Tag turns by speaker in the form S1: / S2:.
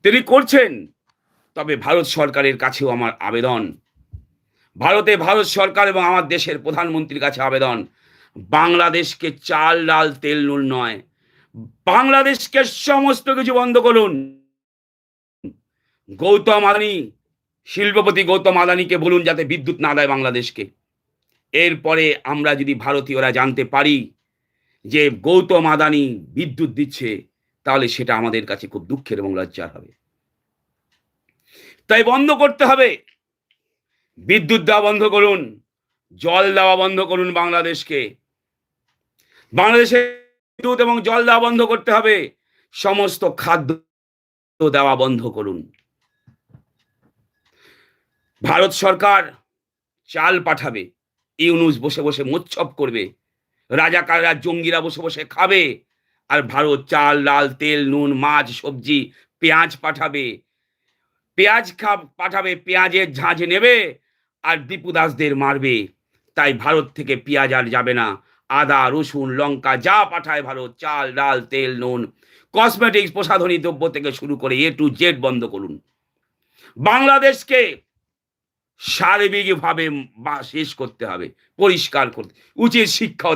S1: তিনি করছেন। তবে ভারত সরকারের কাছেও আমার আবেদন, ভারত সরকার এবং আমার দেশের প্রধানমন্ত্রীর কাছে আবেদন, বাংলাদেশকে চাল, ডাল, তেল, নুন নয়, বাংলাদেশকে সমস্ত কিছু বন্ধ করুন। গৌতম আদানি, শিল্পপতি গৌতম আদানিকে বলুন যাতে বিদ্যুৎ না দেয় বাংলাদেশকে। এরপরে আমরা যদি ভারতীয়রা জানতে পারি যে গৌতম আদানি বিদ্যুৎ দিচ্ছে, তাহলে সেটা আমাদের কাছে খুব দুঃখের এবং লজ্জার হবে। তাই বন্ধ করতে হবে। বিদ্যুৎ দেওয়া বন্ধ করুন, জল দেওয়া বন্ধ করুন বাংলাদেশকে। বাংলাদেশে বিদ্যুৎ এবং জল দেওয়া বন্ধ করতে হবে। সমস্ত খাদ্য দেওয়া বন্ধ করুন। ভারত সরকার চাল পাঠাবে, ইউনূস বসে বসে মোচ্ছব করবে, রাজাকাররা জঙ্গিরা বসে বসে খাবে, আর ভারত চাল, ডাল, তেল, নুন, মাছ, সবজি, পেঁয়াজ পাঠাবে। পাঠাবে, পেঁয়াজের ঝাঁঝ নেবে আর দীপু দাসদের মারবে। তাই ভারত থেকে পেঁয়াজ আর যাবে না। আদা, রসুন, লঙ্কা যা পাঠায় ভারত, চাল, ডাল, তেল, নুন, কসমেটিক্স, প্রসাধনী দ্রব্য থেকে শুরু করে A to Z বন্ধ করুন। বাংলাদেশকে সার্বিকভাবে শেষ করতে হবে, পরিষ্কার করতে, উচিত শিক্ষা